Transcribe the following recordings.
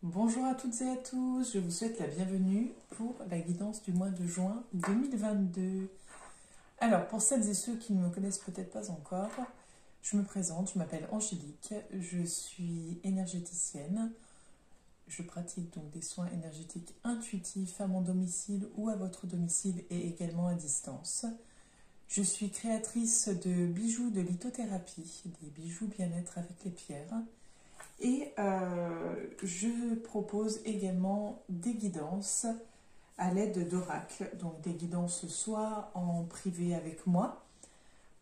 Bonjour à toutes et à tous, je vous souhaite la bienvenue pour la guidance du mois de juin 2022. Alors, pour celles et ceux qui ne me connaissent peut-être pas encore, je me présente, je m'appelle Angélique, je suis énergéticienne. Je pratique donc des soins énergétiques intuitifs à mon domicile ou à votre domicile et également à distance. Je suis créatrice de bijoux de lithothérapie, des bijoux bien-être avec les pierres. Et je propose également des guidances à l'aide d'oracles, donc des guidances soit en privé avec moi,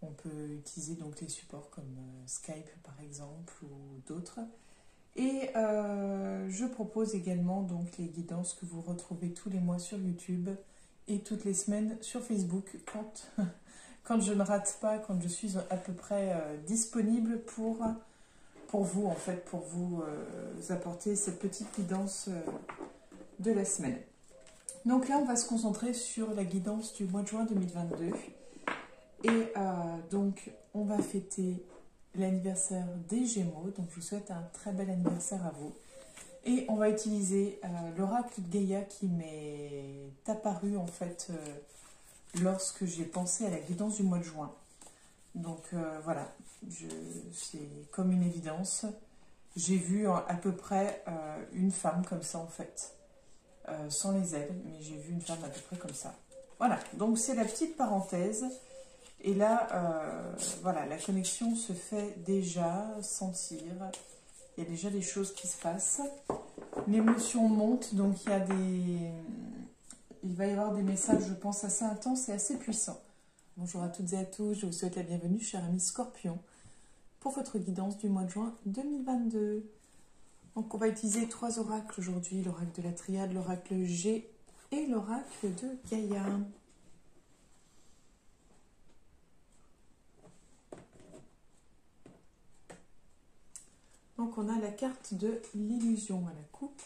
on peut utiliser donc les supports comme Skype par exemple ou d'autres, et je propose également donc les guidances que vous retrouvez tous les mois sur YouTube et toutes les semaines sur Facebook quand je ne rate pas, quand je suis à peu près disponible pour vous, en fait, pour vous apporter cette petite guidance de la semaine. Donc là, on va se concentrer sur la guidance du mois de juin 2022. Et donc, on va fêter l'anniversaire des Gémeaux. Donc, je vous souhaite un très bel anniversaire à vous. Et on va utiliser l'oracle de Gaïa qui m'est apparu, en fait, lorsque j'ai pensé à la guidance du mois de juin. Donc voilà, c'est comme une évidence. J'ai vu à peu près une femme comme ça en fait, sans les ailes, mais j'ai vu une femme à peu près comme ça. Voilà, donc c'est la petite parenthèse. Et là, voilà, la connexion se fait déjà sentir. Il y a déjà des choses qui se passent. L'émotion monte, donc il va y avoir des messages, je pense, assez intenses et assez puissants. Bonjour à toutes et à tous, je vous souhaite la bienvenue, chers amis Scorpion, pour votre guidance du mois de juin 2022. Donc on va utiliser 3 oracles aujourd'hui, l'oracle de la triade, l'oracle G et l'oracle de Gaïa. Donc on a la carte de l'illusion à la coupe.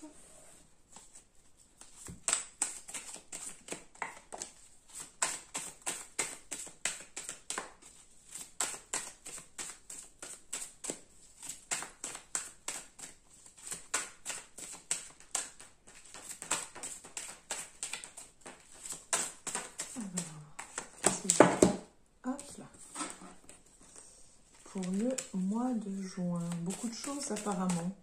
Pour le mois de juin, beaucoup de choses apparemment.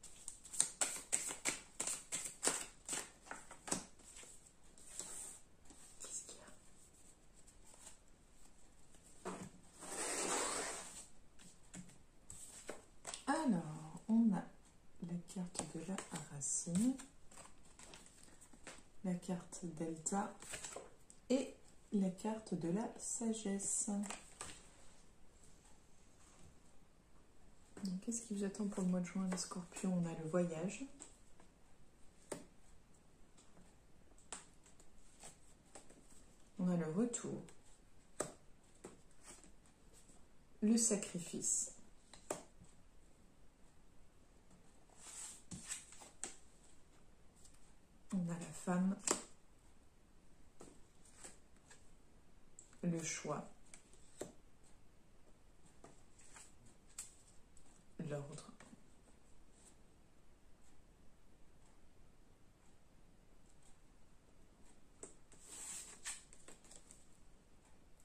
Qu'est-ce qu'il y a? Alors, on a la carte de la racine, la carte delta et la carte de la sagesse. Qu'est-ce qui vous attend pour le mois de juin, les Scorpions? On a le voyage. On a le retour. Le sacrifice. On a la femme. Le choix. L'ordre.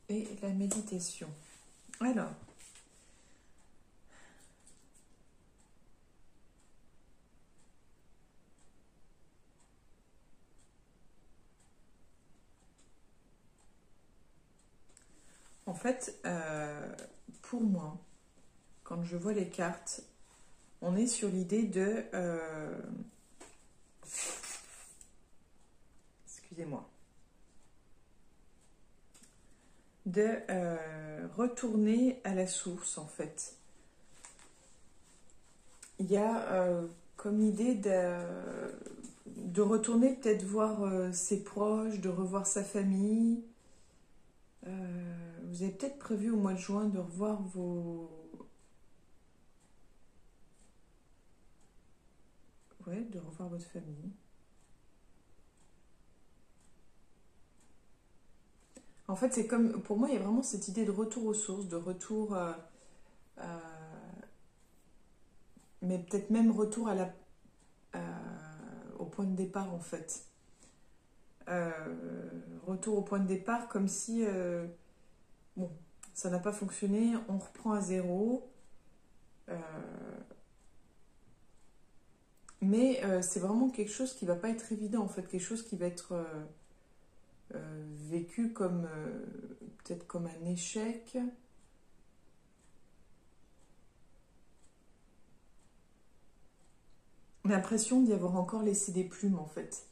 Et la méditation. Alors, en fait, pour moi, quand je vois les cartes, on est sur l'idée de... excusez-moi. De retourner à la source, en fait. Il y a comme idée de retourner peut-être voir ses proches, de revoir sa famille. Vous avez peut-être prévu au mois de juin de revoir de revoir votre famille. En fait, c'est comme, pour moi, il y a vraiment cette idée de retour aux sources, de retour, mais peut-être même retour à point de départ en fait. Retour au point de départ comme si, bon, ça n'a pas fonctionné, on reprend à zéro. Mais c'est vraiment quelque chose qui va pas être évident en fait, quelque chose qui va être vécu comme peut-être comme un échec. L'impression d'y avoir encore laissé des plumes en fait.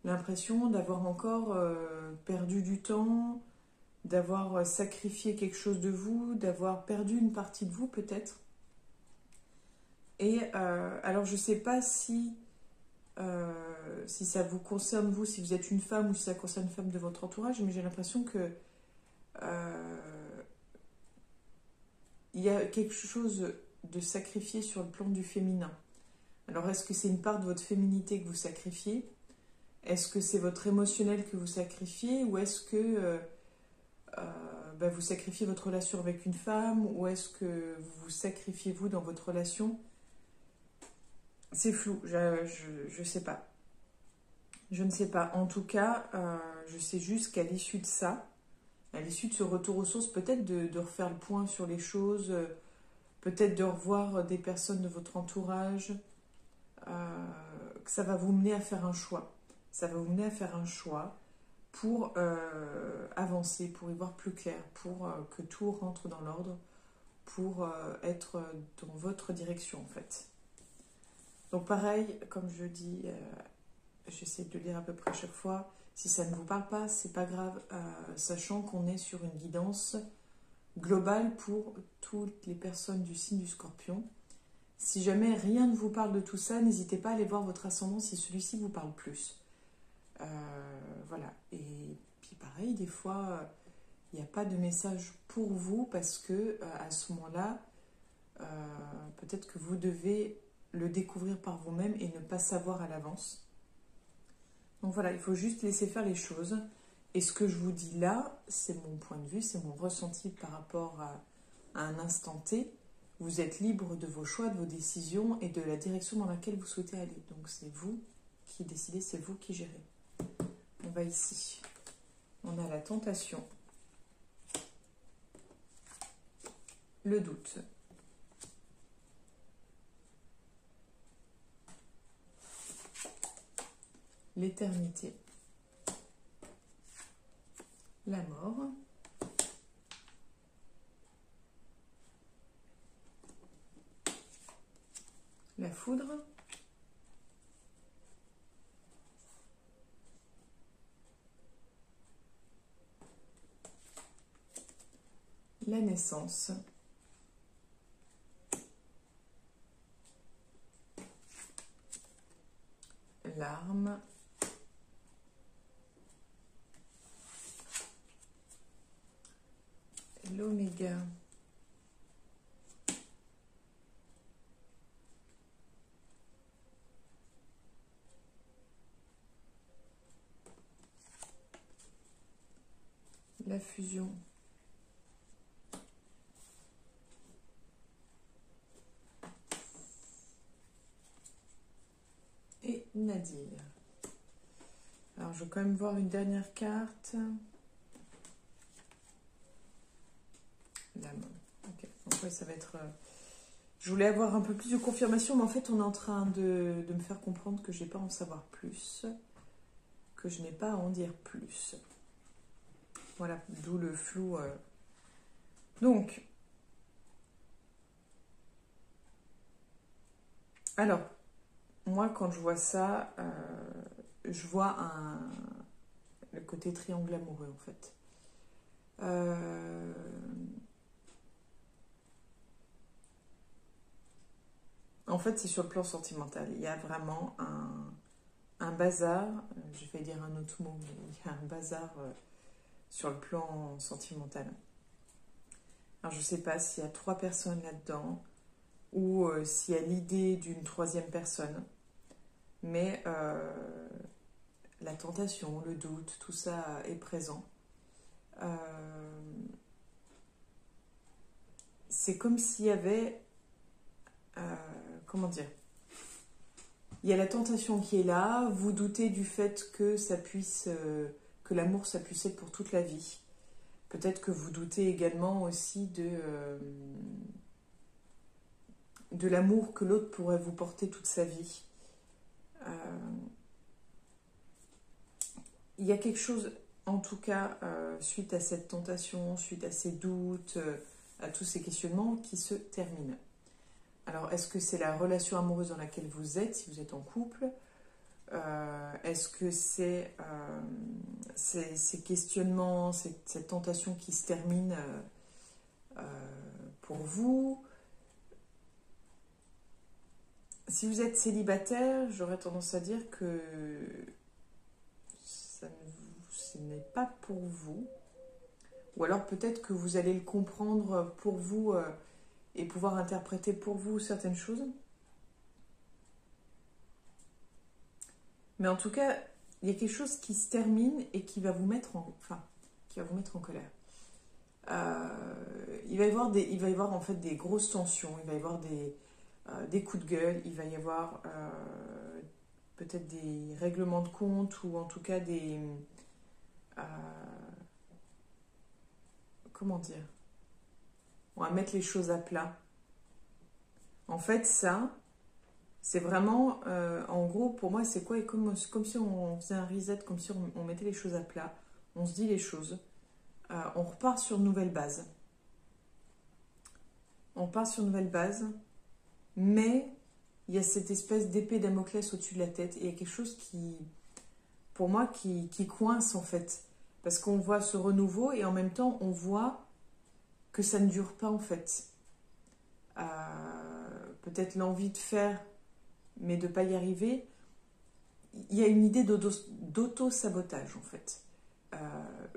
L'impression d'avoir encore perdu du temps, d'avoir sacrifié quelque chose de vous, d'avoir perdu une partie de vous peut-être. Et alors je sais pas si ça vous concerne vous, si vous êtes une femme ou si ça concerne une femme de votre entourage, mais j'ai l'impression que il y a quelque chose de sacrifié sur le plan du féminin. Alors est-ce que c'est une part de votre féminité que vous sacrifiez? Est-ce que c'est votre émotionnel que vous sacrifiez? Ou est-ce que vous sacrifiez votre relation avec une femme? Ou est-ce que vous sacrifiez vous dans votre relation? C'est flou, je sais pas. Je ne sais pas. En tout cas, je sais juste qu'à l'issue de ça, à l'issue de ce retour aux sources, peut-être de refaire le point sur les choses, peut-être de revoir des personnes de votre entourage, que ça va vous mener à faire un choix. Ça va vous mener à faire un choix pour avancer, pour y voir plus clair, pour que tout rentre dans l'ordre, pour être dans votre direction en fait. Donc pareil, comme je dis, j'essaie de lire à peu près à chaque fois. Si ça ne vous parle pas, c'est pas grave, sachant qu'on est sur une guidance globale pour toutes les personnes du signe du Scorpion. Si jamais rien ne vous parle de tout ça, n'hésitez pas à aller voir votre ascendant si celui-ci vous parle plus. Voilà. Et puis pareil, des fois, il n'y a pas de message pour vous parce que à ce moment-là, peut-être que vous devez le découvrir par vous-même et ne pas savoir à l'avance. Donc voilà, il faut juste laisser faire les choses. Et ce que je vous dis là, c'est mon point de vue, c'est mon ressenti par rapport à un instant T. Vous êtes libre de vos choix, de vos décisions et de la direction dans laquelle vous souhaitez aller. Donc c'est vous qui décidez, c'est vous qui gérez. On va ici. On a la tentation, le doute, l'éternité, la mort, la foudre, la naissance, l'arme, l'oméga, la fusion, et Nadir. Alors je vais quand même voir une dernière carte. La main. Ok, donc ouais, ça va être... Je voulais avoir un peu plus de confirmation, mais en fait on est en train de me faire comprendre que je n'ai pas à en savoir plus, que je n'ai pas à en dire plus. Voilà, d'où le flou. Donc, alors, moi quand je vois ça, je vois le côté triangle amoureux en fait. En fait, c'est sur le plan sentimental. Il y a vraiment un bazar, je vais dire un autre mot, mais il y a un bazar sur le plan sentimental. Alors, je ne sais pas s'il y a 3 personnes là-dedans ou s'il y a l'idée d'une 3e personne, mais la tentation, le doute, tout ça est présent. C'est comme s'il y avait... comment dire? Il y a la tentation qui est là, vous doutez du fait que ça puisse, que l'amour, ça puisse être pour toute la vie. Peut-être que vous doutez également aussi de l'amour que l'autre pourrait vous porter toute sa vie. Il y a quelque chose, en tout cas, suite à cette tentation, suite à ces doutes, à tous ces questionnements, qui se termine. Alors, est-ce que c'est la relation amoureuse dans laquelle vous êtes, si vous êtes en couple? Est-ce que c'est ces questionnements, cette tentation qui se termine pour vous? Si vous êtes célibataire, j'aurais tendance à dire que ce n'est pas pour vous. Ou alors peut-être que vous allez le comprendre pour vous et pouvoir interpréter pour vous certaines choses. Mais en tout cas, il y a quelque chose qui se termine et qui va vous mettre en, colère. Il va y avoir en fait des grosses tensions, il va y avoir des coups de gueule, il va y avoir peut-être des règlements de compte ou en tout cas des... comment dire? On va mettre les choses à plat. En fait, ça, c'est vraiment, en gros, pour moi, c'est quoi? Comme si on faisait un reset, comme si on mettait les choses à plat. On se dit les choses. On repart sur une nouvelle base. On part sur une nouvelle base, mais il y a cette espèce d'épée Damoclès au-dessus de la tête. Et il y a quelque chose qui, pour moi, qui coince en fait. Parce qu'on voit ce renouveau et en même temps, on voit que ça ne dure pas en fait. Peut-être l'envie de faire, mais de ne pas y arriver. Il y a une idée d'auto-sabotage en fait.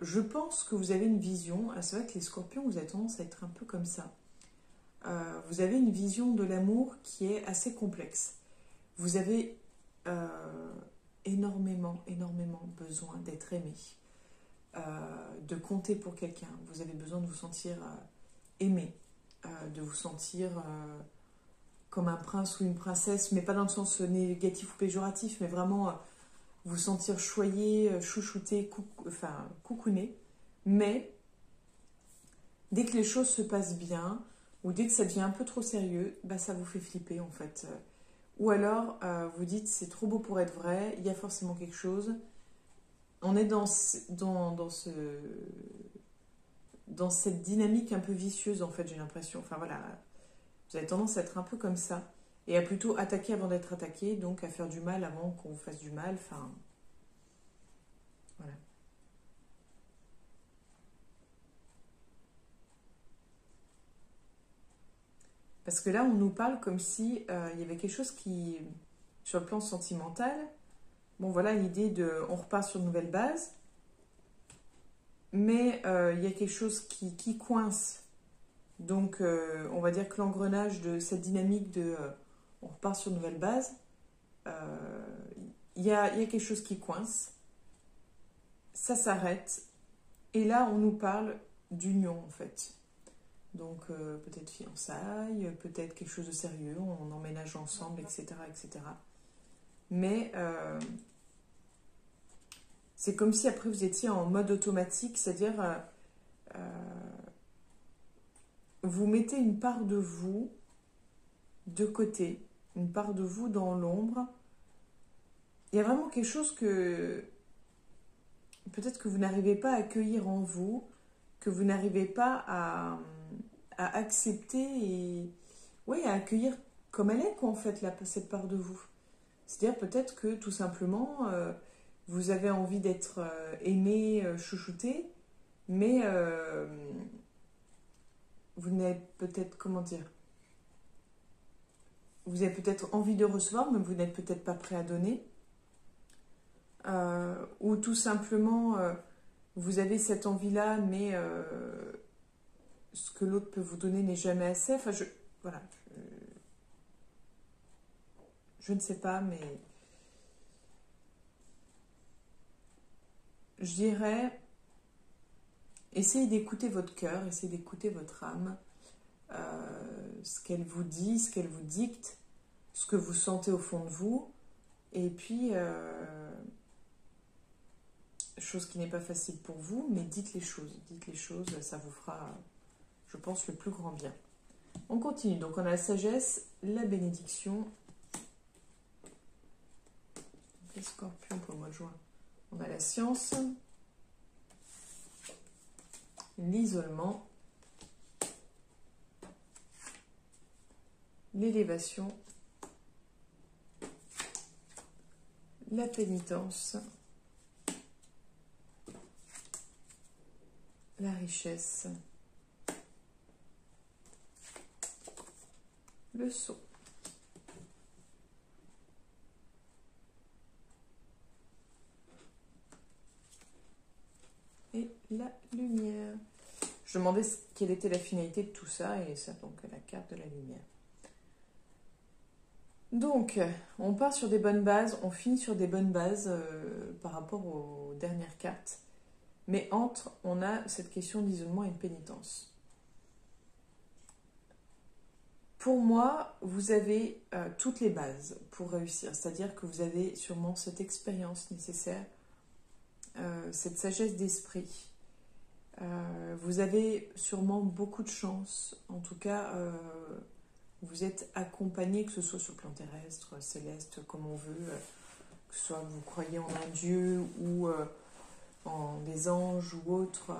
Je pense que vous avez une vision, c'est vrai que les scorpions, vous avez tendance à être un peu comme ça. Vous avez une vision de l'amour qui est assez complexe. Vous avez énormément besoin d'être aimé, de compter pour quelqu'un. Vous avez besoin de vous sentir aimé, de vous sentir comme un prince ou une princesse, mais pas dans le sens négatif ou péjoratif, mais vraiment vous sentir choyé, chouchouté, coucouné. Mais dès que les choses se passent bien, ou dès que ça devient un peu trop sérieux, bah, ça vous fait flipper en fait. Ou alors, vous dites, c'est trop beau pour être vrai, il y a forcément quelque chose. On est dans cette dynamique un peu vicieuse, en fait, j'ai l'impression. Enfin voilà, vous avez tendance à être un peu comme ça. Et à plutôt attaquer avant d'être attaqué, donc à faire du mal avant qu'on vous fasse du mal. Enfin, voilà. Parce que là, on nous parle comme si il y avait quelque chose qui, sur le plan sentimental, bon voilà l'idée de, on repart sur une nouvelle base, mais il y a quelque chose qui coince. Donc, on va dire que l'engrenage de cette dynamique de, on repart sur une nouvelle base, il y a quelque chose qui coince, ça s'arrête, et là, on nous parle d'union en fait. Donc peut-être fiançailles, peut-être quelque chose de sérieux, on emménage ensemble, etc. etc. Mais c'est comme si après vous étiez en mode automatique, c'est-à-dire vous mettez une part de vous de côté, une part de vous dans l'ombre. Il y a vraiment quelque chose que peut-être que vous n'arrivez pas à accueillir en vous, que vous n'arrivez pas à accepter et oui, à accueillir comme elle est, quoi, en fait, cette part de vous. C'est-à-dire peut-être que tout simplement, vous avez envie d'être aimé, chouchouté, mais vous n'avez peut-être, comment dire, vous avez peut-être envie de recevoir, mais vous n'êtes peut-être pas prêt à donner. Ou tout simplement, vous avez cette envie-là, mais ce que l'autre peut vous donner n'est jamais assez. Enfin, voilà. Je ne sais pas, mais je dirais, essayez d'écouter votre cœur, essayez d'écouter votre âme, ce qu'elle vous dit, ce qu'elle vous dicte, ce que vous sentez au fond de vous. Et puis, chose qui n'est pas facile pour vous, mais dites les choses. Dites les choses, ça vous fera, je pense, le plus grand bien. On continue. Donc, on a la sagesse, la bénédiction. Les scorpions pour le mois de juin. On a la science, l'isolement, l'élévation, la pénitence, la richesse, le sceau. Et la lumière. Je demandais quelle était la finalité de tout ça, et ça, donc, la carte de la lumière. Donc, on part sur des bonnes bases, on finit sur des bonnes bases par rapport aux dernières cartes. Mais entre, on a cette question d'isolement et de pénitence. Pour moi, vous avez toutes les bases pour réussir. C'est-à-dire que vous avez sûrement cette expérience nécessaire, cette sagesse d'esprit. Vous avez sûrement beaucoup de chance. En tout cas, vous êtes accompagné, que ce soit sur le plan terrestre, céleste, comme on veut, que ce soit vous croyez en un dieu ou en des anges ou autre.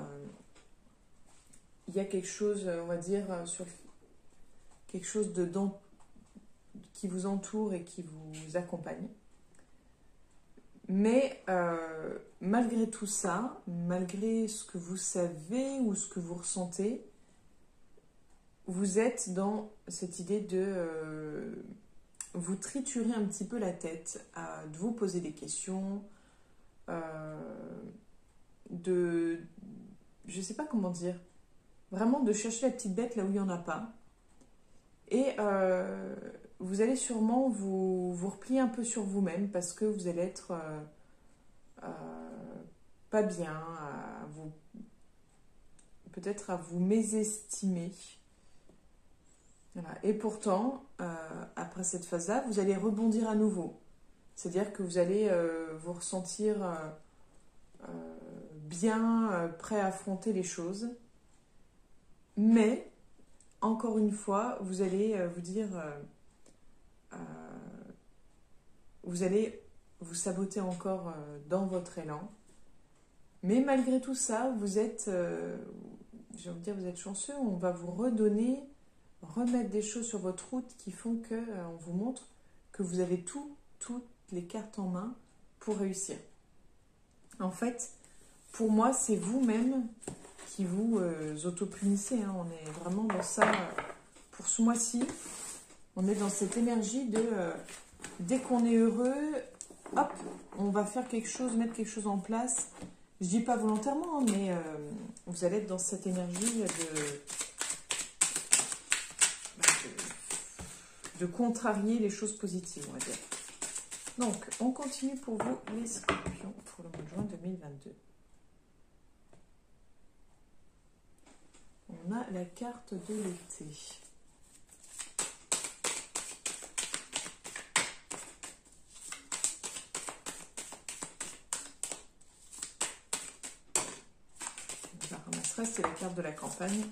Il y a quelque chose, on va dire, sur quelque chose qui vous entoure et qui vous accompagne. Mais malgré tout ça, malgré ce que vous savez ou ce que vous ressentez, vous êtes dans cette idée de vous triturer un petit peu la tête, de vous poser des questions, je ne sais pas comment dire, vraiment de chercher la petite bête là où il n'y en a pas. Et vous allez sûrement vous replier un peu sur vous-même parce que vous allez être pas bien, peut-être à vous mésestimer. Voilà. Et pourtant, après cette phase-là, vous allez rebondir à nouveau. C'est-à-dire que vous allez vous ressentir bien, prêt à affronter les choses. Mais, encore une fois, vous allez vous dire... vous allez vous saboter encore dans votre élan. Mais malgré tout ça, vous êtes... j'ai envie de dire, vous êtes chanceux. On va vous redonner... remettre des choses sur votre route qui font que on vous montre que vous avez toutes les cartes en main pour réussir. En fait, pour moi, c'est vous-même qui vous autopunissez. Hein. On est vraiment dans ça. Pour ce mois-ci, on est dans cette énergie de dès qu'on est heureux, hop, on va faire quelque chose, mettre quelque chose en place. Je dis pas volontairement, mais vous allez être dans cette énergie de contrarier les choses positives, on va dire. Donc, on continue pour vous, les scorpions, pour le mois de juin 2022. On a la carte de l'été. On la ramasserait, c'est la carte de la campagne.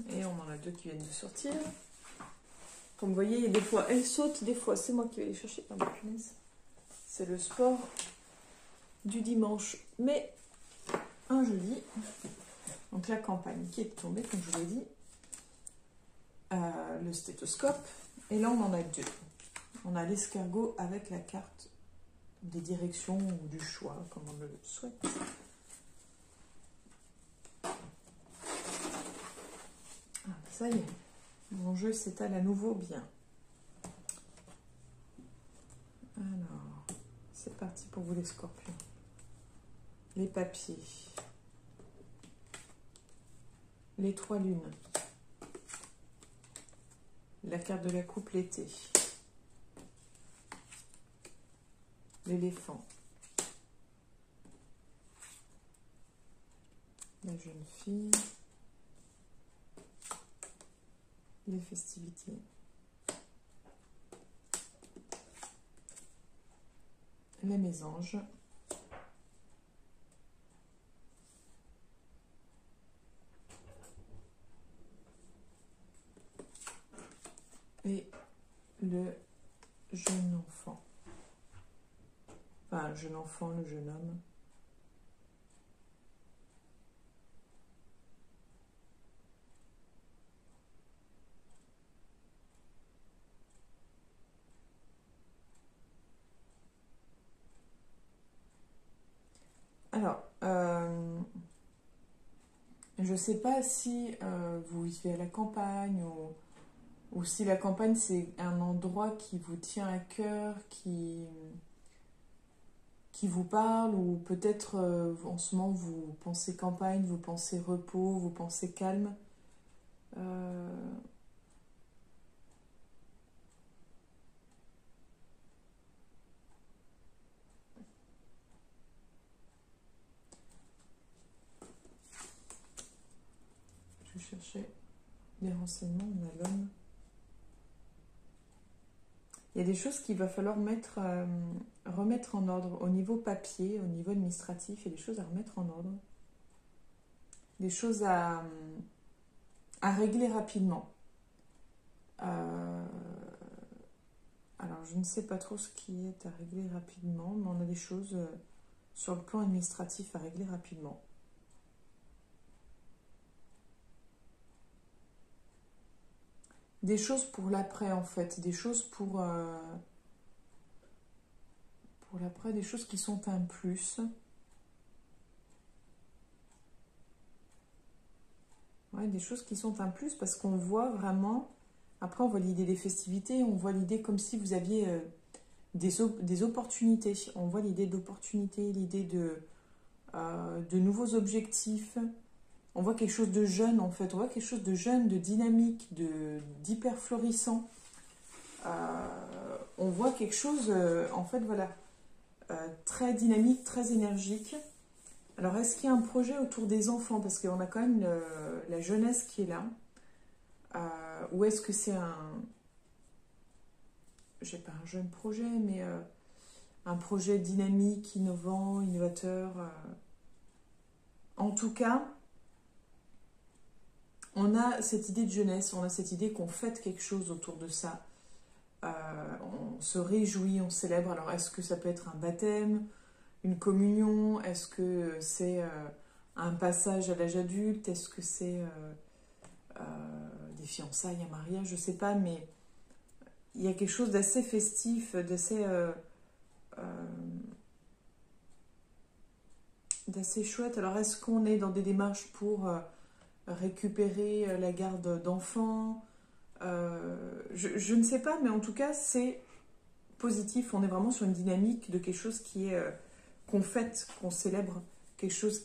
Et on en a deux qui viennent de sortir. Comme vous voyez, il y a des fois elles sautent, des fois c'est moi qui vais les chercher. Ah, bah, punaise. C'est le sport du dimanche, mais un jeudi. Donc la campagne qui est tombée, comme je vous l'ai dit. Le stéthoscope. Et là, on en a deux. On a l'escargot avec la carte des directions ou du choix, comme on le souhaite. Ça y est, mon jeu s'étale à nouveau bien. Alors, c'est parti pour vous les scorpions. Les papiers. Les trois lunes. La carte de la coupe l'été. L'éléphant. La jeune fille. Les festivités. les mésanges. Et le jeune enfant. Enfin, le jeune enfant, le jeune homme. Alors, je ne sais pas si vous vivez à la campagne ou si la campagne c'est un endroit qui vous tient à cœur, qui vous parle, ou peut-être en ce moment vous pensez campagne, vous pensez repos, vous pensez calme. Euh, je cherchais des renseignements, on a l'homme. Il y a des choses qu'il va falloir remettre en ordre au niveau papier, au niveau administratif. Il y a des choses à remettre en ordre. Des choses à régler rapidement. Alors, je ne sais pas trop ce qui est à régler rapidement, mais on a des choses sur le plan administratif à régler rapidement. Des choses pour l'après, en fait. Des choses pour l'après, des choses qui sont un plus. Ouais, des choses qui sont un plus parce qu'on voit vraiment... Après, on voit l'idée des festivités, on voit l'idée comme si vous aviez des opportunités. On voit l'idée d'opportunités, l'idée de nouveaux objectifs. On voit quelque chose de jeune, en fait. On voit quelque chose de jeune, de dynamique, d'hyper florissant. On voit quelque chose, en fait, voilà, très dynamique, très énergique. Alors, est-ce qu'il y a un projet autour des enfants? Parce qu'on a quand même la jeunesse qui est là. Ou est-ce que c'est j'ai pas un jeune projet, mais un projet dynamique, innovant, innovateur. En tout cas, on a cette idée de jeunesse, on a cette idée qu'on fête quelque chose autour de ça. On se réjouit, on célèbre. Alors, est-ce que ça peut être un baptême, une communion? Est-ce que c'est un passage à l'âge adulte? Est-ce que c'est des fiançailles, un mariage? Je ne sais pas, mais il y a quelque chose d'assez festif, d'assez chouette. Alors, est-ce qu'on est dans des démarches pour récupérer la garde d'enfants? Je ne sais pas, mais en tout cas, c'est positif. On est vraiment sur une dynamique de quelque chose qui est qu'on fête, qu'on célèbre, quelque chose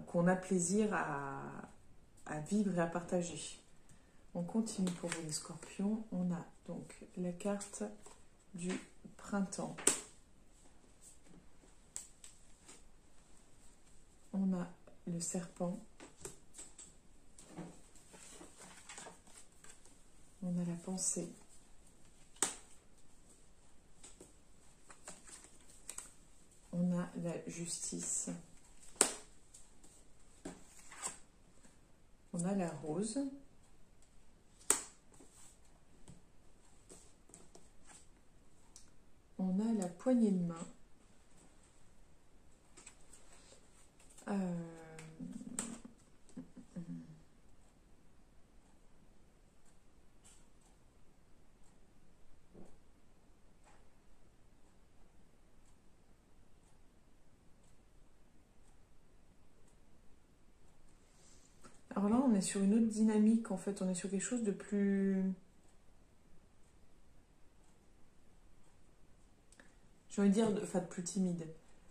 qu'on a plaisir à vivre et à partager. On continue pour vous les scorpions. On a donc la carte du printemps. On a le serpent. On a la pensée. On a la justice. On a la rose. On a la poignée de main. Alors là, on est sur une autre dynamique, en fait. On est sur quelque chose de plus... J'ai envie de dire, enfin, de plus timide.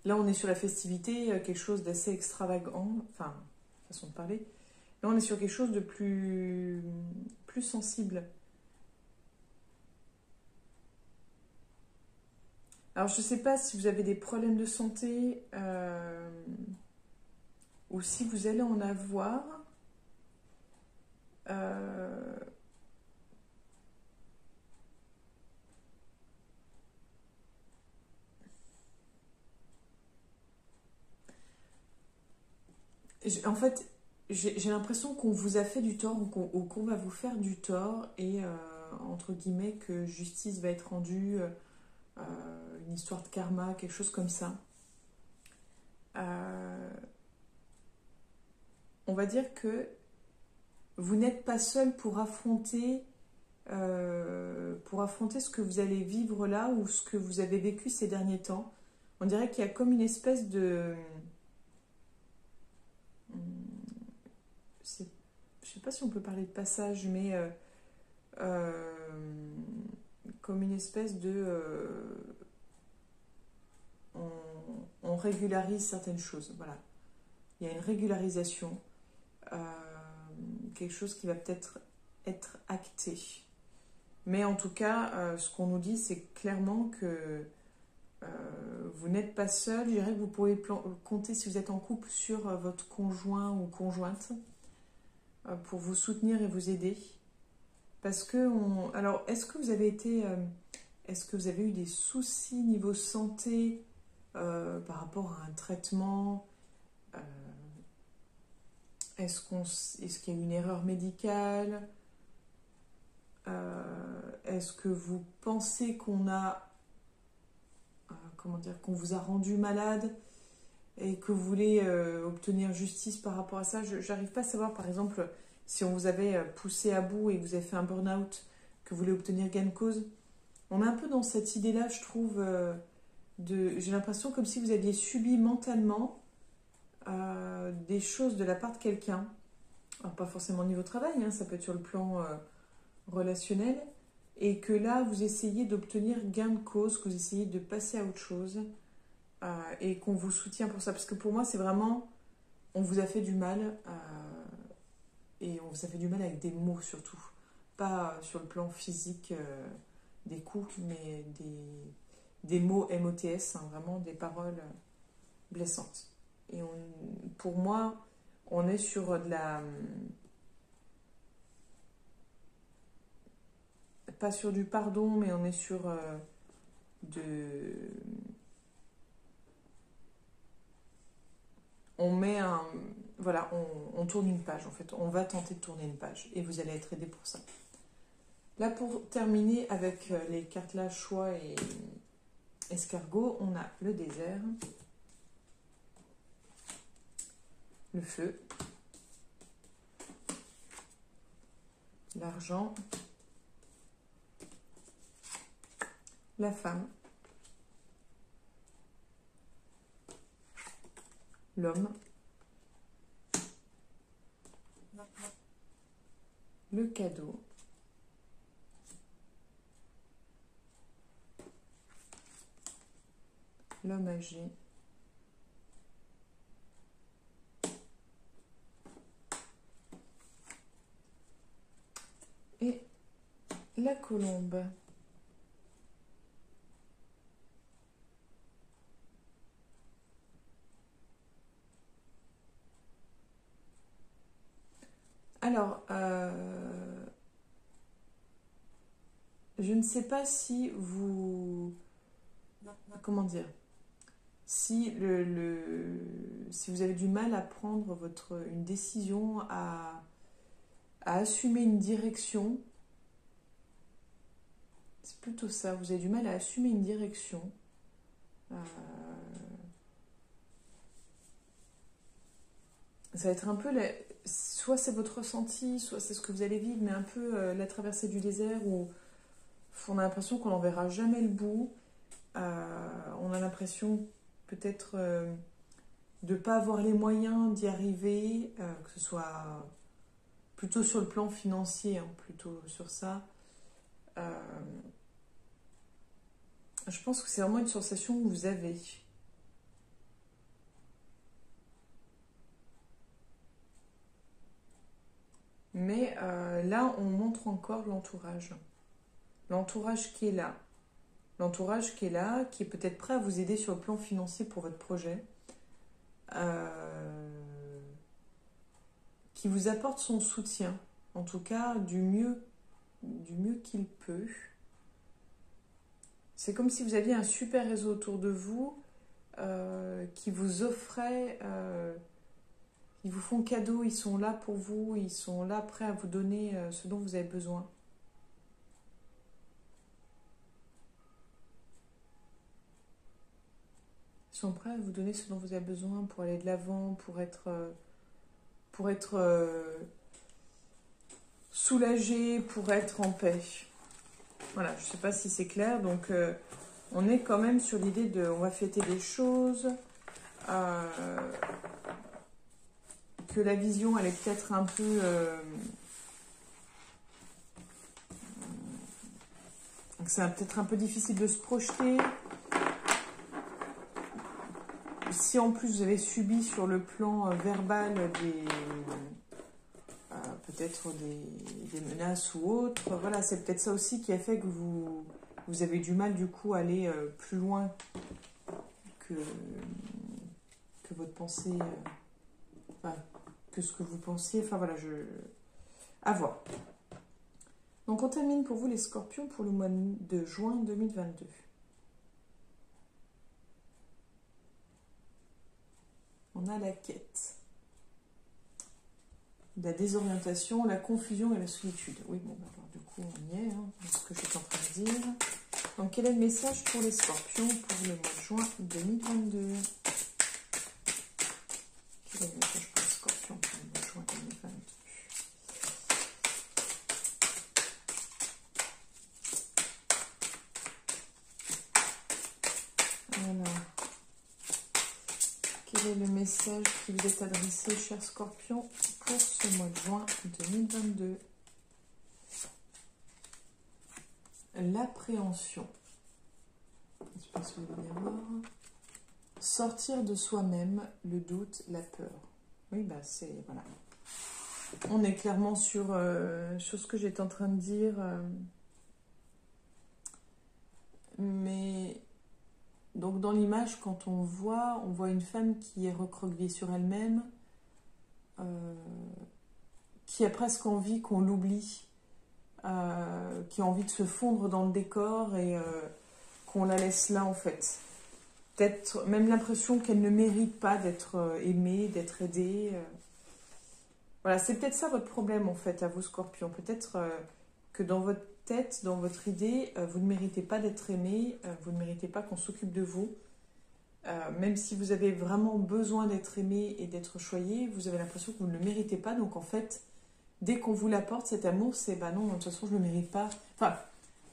Là, on est sur la festivité, quelque chose d'assez extravagant, enfin, façon de parler. Là, on est sur quelque chose de plus sensible. Alors, je ne sais pas si vous avez des problèmes de santé ou si vous allez en avoir. Il y a En fait, j'ai l'impression qu'on vous a fait du tort ou qu'on va vous faire du tort et entre guillemets que justice va être rendue, une histoire de karma, quelque chose comme ça. On va dire que vous n'êtes pas seul pour affronter ce que vous allez vivre là ou ce que vous avez vécu ces derniers temps. On dirait qu'il y a comme une espèce de... Je ne sais pas si on peut parler de passage, mais comme une espèce de... on régularise certaines choses. Voilà. Il y a une régularisation. Quelque chose qui va peut-être être acté. Mais en tout cas, ce qu'on nous dit, c'est clairement que vous n'êtes pas seul. Je dirais que vous pouvez compter, si vous êtes en couple, sur votre conjoint ou conjointe pour vous soutenir et vous aider. Parce que... Alors, est-ce que vous avez été... est-ce que vous avez eu des soucis niveau santé par rapport à un traitement est-ce qu'il y a eu une erreur médicale est-ce que vous pensez qu'on a... comment dire, qu'on vous a rendu malade et que vous voulez obtenir justice par rapport à ça? Je n'arrive pas à savoir, par exemple, si on vous avait poussé à bout et que vous avez fait un burn-out, que vous voulez obtenir gain de cause. On est un peu dans cette idée-là, je trouve, j'ai l'impression comme si vous aviez subi mentalement des choses de la part de quelqu'un. Alors, pas forcément au niveau travail, hein, ça peut être sur le plan relationnel. Et que là, vous essayez d'obtenir gain de cause, que vous essayez de passer à autre chose et qu'on vous soutient pour ça. Parce que pour moi, c'est vraiment, on vous a fait du mal et on vous a fait du mal avec des mots surtout. Pas sur le plan physique des coups, mais des mots MOTS, hein, vraiment des paroles blessantes. Et pour moi, on est sur de la... Pas sur du pardon, mais on est sur on met un... Voilà, on tourne une page en fait. On va tenter de tourner une page et vous allez être aidé pour ça. Là, pour terminer avec les cartes là, choix et escargot, on a le désert, le feu, l'argent, la femme, l'homme, le cadeau, l'homme âgé, et la colombe. Alors, je ne sais pas si vous... Comment dire? Si, si vous avez du mal à prendre une décision, à assumer une direction, c'est plutôt ça, vous avez du mal à assumer une direction. Ça va être un peu... soit c'est votre ressenti, soit c'est ce que vous allez vivre, mais un peu la traversée du désert où on a l'impression qu'on n'en verra jamais le bout. On a l'impression peut-être de ne pas avoir les moyens d'y arriver, que ce soit plutôt sur le plan financier, hein, plutôt sur ça. Je pense que c'est vraiment une sensation que vous avez. Mais là, on montre encore l'entourage. L'entourage qui est là. L'entourage qui est là, qui est peut-être prêt à vous aider sur le plan financier pour votre projet. Qui vous apporte son soutien. En tout cas, du mieux qu'il peut. C'est comme si vous aviez un super réseau autour de vous qui vous offrait... Ils vous font cadeau, ils sont là pour vous, ils sont là prêts à vous donner ce dont vous avez besoin. Ils sont prêts à vous donner ce dont vous avez besoin pour aller de l'avant, pour être soulagé, pour être en paix. Voilà, je ne sais pas si c'est clair. Donc, on est quand même sur l'idée de... On va fêter des choses. Que la vision, elle est peut-être un peu... c'est peut-être un peu difficile de se projeter. Si en plus vous avez subi sur le plan verbal peut-être des menaces ou autres, voilà, c'est peut-être ça aussi qui a fait que vous avez du mal du coup à aller plus loin que votre pensée, que ce que vous pensiez, enfin voilà, à voir. Donc on termine pour vous les scorpions pour le mois de juin 2022. On a la quête, la désorientation, la confusion et la solitude. Oui, bon, alors du coup, on y est, hein, c'est ce que je suis en train de dire. Donc, quel est le message pour les scorpions pour le mois de juin 2022? Quel est le message pour les scorpions pour le mois de juin 2022? Alors, quel est le message qui vous est adressé, chers scorpions, pour ce mois de juin 2022? L'appréhension. Je sais pas si vous allez voir. Sortir de soi-même, le doute, la peur. Oui, bah c'est... Voilà. On est clairement sur ce que j'étais en train de dire. Mais... Donc dans l'image, quand on voit une femme qui est recroquevillée sur elle-même, qui a presque envie qu'on l'oublie, qui a envie de se fondre dans le décor et qu'on la laisse là en fait. Peut-être même l'impression qu'elle ne mérite pas d'être aimée, d'être aidée. Voilà, c'est peut-être ça votre problème en fait à vous scorpions. Peut-être que dans votre tête, dans votre idée, vous ne méritez pas d'être aimé, vous ne méritez pas qu'on s'occupe de vous. Même si vous avez vraiment besoin d'être aimé et d'être choyé, vous avez l'impression que vous ne le méritez pas. Donc en fait, dès qu'on vous l'apporte, cet amour, c'est bah non, de toute façon je ne le mérite pas. Enfin,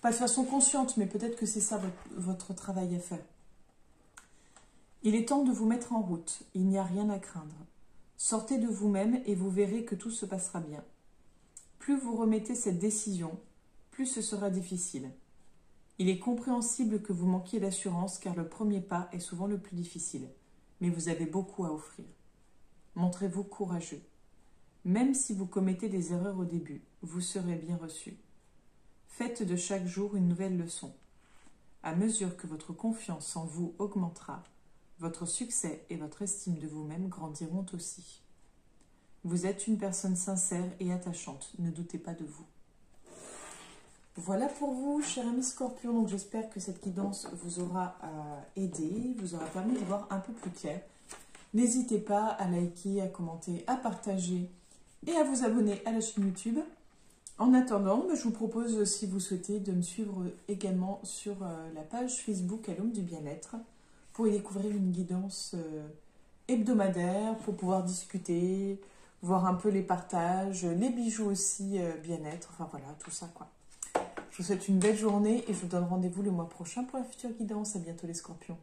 pas de façon consciente, mais peut-être que c'est ça votre travail à faire. Il est temps de vous mettre en route, il n'y a rien à craindre. Sortez de vous-même et vous verrez que tout se passera bien. Plus vous remettez cette décision, plus ce sera difficile. Il est compréhensible que vous manquiez d'assurance car le premier pas est souvent le plus difficile, mais vous avez beaucoup à offrir. Montrez-vous courageux. Même si vous commettez des erreurs au début, vous serez bien reçu. Faites de chaque jour une nouvelle leçon. À mesure que votre confiance en vous augmentera, votre succès et votre estime de vous-même grandiront aussi. Vous êtes une personne sincère et attachante, ne doutez pas de vous. Voilà pour vous, chers amis scorpions. Donc j'espère que cette guidance vous aura aidé, vous aura permis de voir un peu plus clair. N'hésitez pas à liker, à commenter, à partager et à vous abonner à la chaîne YouTube. En attendant, je vous propose, si vous souhaitez, de me suivre également sur la page Facebook à l'Homme du Bien-être pour y découvrir une guidance hebdomadaire, pour pouvoir discuter, voir un peu les partages, les bijoux aussi, bien-être, enfin voilà, tout ça quoi. Je vous souhaite une belle journée et je vous donne rendez-vous le mois prochain pour la future guidance. À bientôt les scorpions.